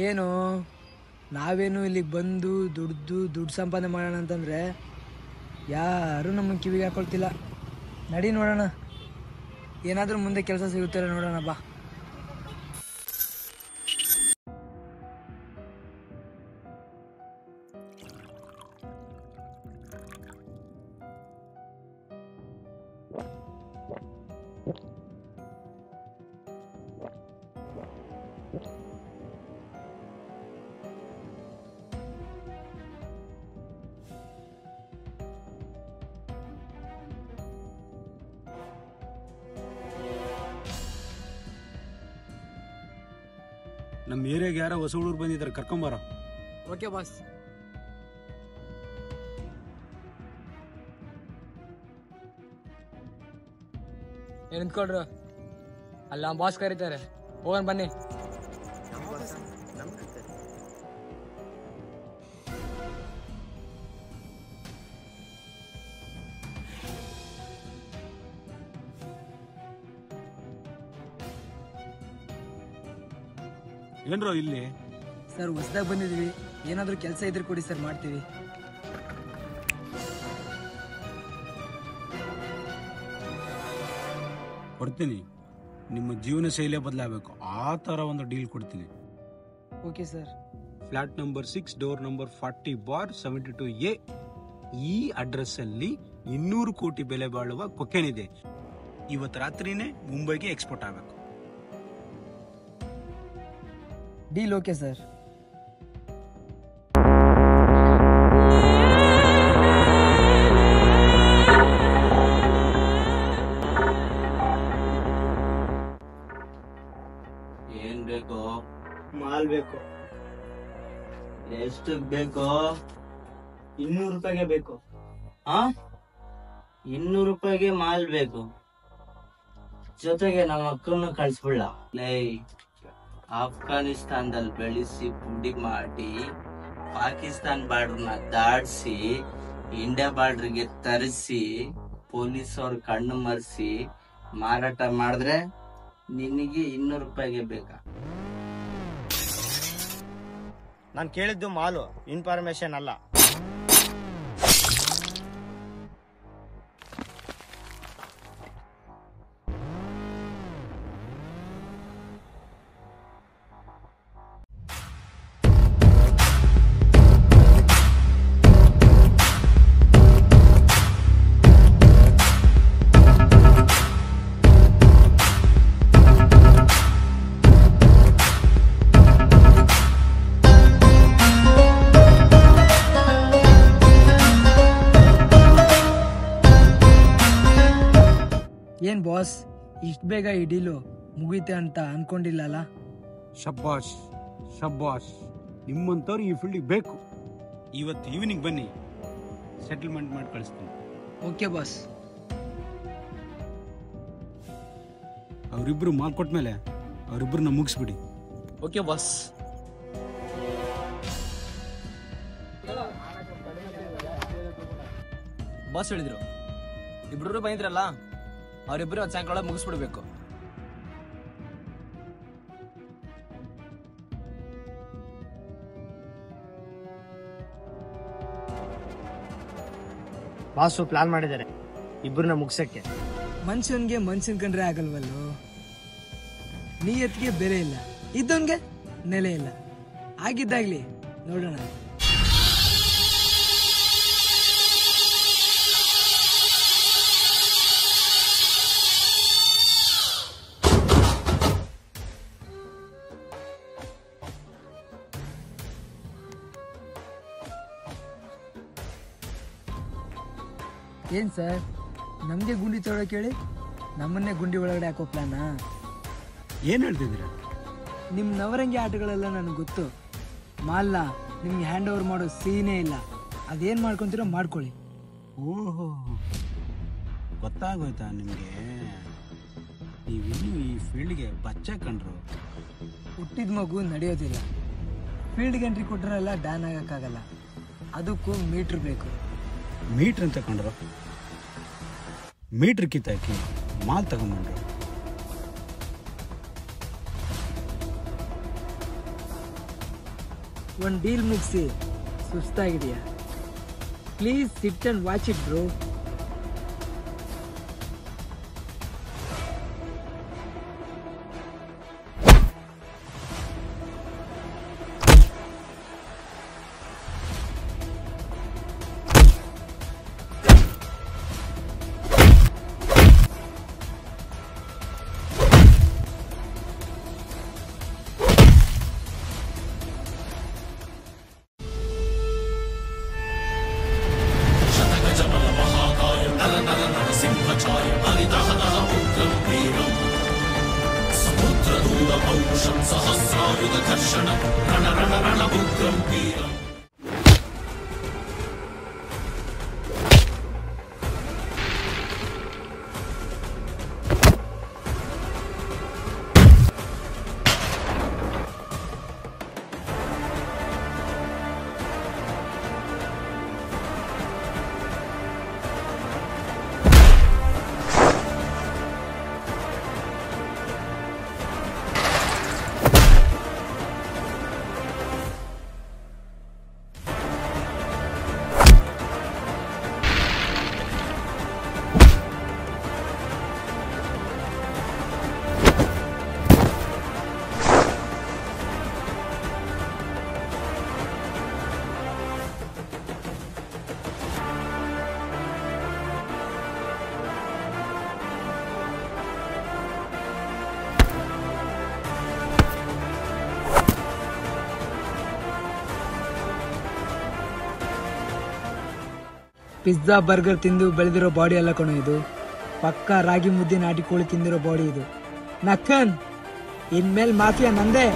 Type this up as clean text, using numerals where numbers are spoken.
ಏನು ನಾವೇನು ಇಲ್ಲಿಗೆ ಬಂದು ದುಡ್ಡು ಸಂಪಾದನೆ ಮಾಡೋಣ ಅಂತಂದರೆ ಯಾರೂ ನಮ್ಮನ್ನು ಕಿವಿಗೆ ಹಾಕೊಳ್ತಿಲ್ಲ. ನಡಿ ನೋಡೋಣ, ಏನಾದರೂ ಮುಂದೆ ಕೆಲಸ ಸಿಗುತ್ತಾರೆ ನೋಡೋಣ ಬಾ. ನಮ್ಮ ಏರಿಯಾಗೆ ಯಾರೋ ಹೊಸ ಹುಡುಗರು ಬಂದಿದ್ದಾರೆ, ಕರ್ಕೊಂಬಾರ. Okay boss. ನಿಂತ್ಕೊಳ್ರು, ಅಲ್ಲ ನಮ್ಮ ಬಾಸ್ ಕರೀತಾರೆ, ಹೋಗೋಣ ಬನ್ನಿ. ಏನ್ರೋ ಇಲ್ಲಿ? ಸರ್ ಹೊಸದಾಗಿ ಬಂದಿದ್ದೀವಿ, ಏನಾದರೂ ಕೆಲಸ ಇದ್ರೆ ಕೊಡಿ ಸರ್, ಮಾಡ್ತೀವಿ. ಕೊಡ್ತೀನಿ, ನಿಮ್ಮ ಜೀವನ ಶೈಲಿಯೇ ಬದಲಾಗಬೇಕು, ಆ ಥರ ಒಂದು ಡೀಲ್ ಕೊಡ್ತೀನಿ. Okay sir. Flat number 6 door number 40/72A. ಈ ಅಡ್ರೆಸ್ ಅಲ್ಲಿ 200 ಕೋಟಿ ಬೆಲೆ ಬಾಳುವ ಕೊಕೇನ್ ಇದೆ. ಇವತ್ತು ರಾತ್ರಿನೇ ಮುಂಬೈಗೆ ಎಕ್ಸ್ಪೋರ್ಟ್ ಆಗಬೇಕು. Deal okay sir. ಏನ್ ಬೇಕು? ಮಾಲ್ ಬೇಕು. ಎಷ್ಟು ಬೇಕು? 200 ರೂಪಾಯಿಗೆ ಬೇಕು. 200 ರೂಪಾಯಿಗೆ ಮಾಲ್ ಬೇಕು. ಜೊತೆಗೆ ನಮ್ಮ ಅಕ್ಕನ್ನು ಕಳ್ಸ್ಬಿಡ್ಲ. ಆಫ್ಘಾನಿಸ್ತಾನದಲ್ಲಿ ಬೆಳೆಸಿ ಪುಡಿ ಮಾಡಿ ಪಾಕಿಸ್ತಾನ್ ಬಾರ್ಡರ್ನ ದಾಡ್ಸಿ ಇಂಡಿಯಾ ಬಾರ್ಡರ್ಗೆ ತರಿಸಿ ಪೊಲೀಸ್ ಅವ್ರ ಕಣ್ಣು ಮರೆಸಿ ಮಾರಾಟ ಮಾಡಿದ್ರೆ ನಿನಗೆ 200 ರೂಪಾಯಿಗೆ ಬೇಕಾ? ನಾನು ಕೇಳಿದ್ದು ಮಾಲು, ಇನ್ಫಾರ್ಮೇಶನ್ ಅಲ್ಲ. ಏನ್ ಬಾಸ್, ಇಷ್ಟು ಬೇಗ ಈ ಡೀಲು ಮುಗೀತೆ ಅಂತ ಅನ್ಕೊಂಡಿಲ್ಲಲ್ಲ? ಶಬ್ಬಾಷ್ ಶಬ್ಬಾಷ್, ನಿಮ್ಮಂಥವ್ರು ಈ ಫೀಲ್ಡಿಗೆ ಬೇಕು. ಇವತ್ತು ಈವ್ನಿಂಗ್ ಬನ್ನಿ, ಸೆಟಲ್ಮೆಂಟ್ ಮಾಡಿ ಕಳಿಸ್ತೀನಿ. Okay boss. ಅವರಿಬ್ರು ಮಾಲ್ ಕೊಟ್ಮೇಲೆ ಅವರಿಬ್ರನ್ನ ಮುಗಿಸ್ಬಿಡಿ. Okay boss. ಬಾಸ್ ಹೇಳಿದ್ರು, ಇಬ್ರು ಬಂದಿದ್ರಲ್ಲ, ಅವರಿಬ್ರು ಸಾಯಂಕಾಲ ಮುಗಿಸ್ಬಿಡ್ಬೇಕು. ಬಾಸು ಪ್ಲಾನ್ ಮಾಡಿದ್ದಾರೆ ಇಬ್ಬರನ್ನ ಮುಗ್ಸಕ್ಕೆ. ಮನುಷ್ಯನ್ಗೆ ಮನುಷ್ಯನ್ ಕಂಡ್ರೆ ಆಗಲ್ವಲ್ಲೋ, ನೀಯತ್ಗೆ ಬೆಲೆ ಇಲ್ಲ, ಇದ್ದವನ್ಗೆ ನೆಲೆ ಇಲ್ಲ. ಆಗಿದ್ದಾಗ್ಲಿ ನೋಡೋಣ. ಏನ್ ಸರ್, ನಮ್ಗೆ ಗುಂಡಿ ತೊಗೊಳಕ್ ಹೇಳಿ ನಮ್ಮನ್ನೇ ಗುಂಡಿ ಒಳಗಡೆ ಹಾಕೋ ಪ್ಲಾನಾ? ಏನ್ ಹೇಳ್ತಿದ್ದೀರಾ? ನಿಮ್ಮ ನವರಂಗಿ ಆಟಗಳೆಲ್ಲ ನನಗೆ ಗೊತ್ತು. ಮಾಲ್ನ ನಿಮ್ಗೆ ಹ್ಯಾಂಡ್ ಓವರ್ ಮಾಡೋ ಸೀನೇ ಇಲ್ಲ. ಅದೇನು ಮಾಡ್ಕೊತೀರೋ ಮಾಡ್ಕೊಳ್ಳಿ. ಓಹೋ, ಗೊತ್ತಾಗೋಯ್ತಾ ನಿಮಗೆ? ನೀವಿನ್ನೂ ಈ ಫೀಲ್ಡ್ಗೆ ಬಚ್ಚ ಕಂಡ್ರು. ಹುಟ್ಟಿದ ಮಗು ನಡೆಯೋದಿಲ್ಲ. ಫೀಲ್ಡ್ಗೆ ಎಂಟ್ರಿ ಕೊಟ್ಟರೆಲ್ಲ ಡ್ಯಾನ್ ಆಗೋಕ್ಕಾಗಲ್ಲ, ಅದಕ್ಕೂ ಮೀಟ್ರ್ ಬೇಕು. ಮೀಟ್ರ್ ಅಂತ ಕಂಡ್ರು, ಮೀಟ್ರ್ ಕಿತ್ತಾಕಿ ಮಾಲ್ ತಗೊಂಡ್ರು. ಒಂದು ಡೀಲ್ ಮುಗಿಸಿ ಸುಸ್ತಾಗಿದೆಯಾ? Please sit and watch it bro. Pizza burger ತಿಂದು ಬೆಳೆದಿರೋ ಬಾಡಿ ಅಲ್ಲ ಕಣೋ ಇದು. ಪಕ್ಕಾ ರಾಗಿ ಮುದ್ದೆ ನಾಟಿ ಕೋಳಿ ತಿಂದಿರೋ ಬಾಡಿ ಇದು. ನಕ್ಕನ್ ಇನ್ಮೇಲೆ ಮಾಫಿಯಾ ನಂದೇ.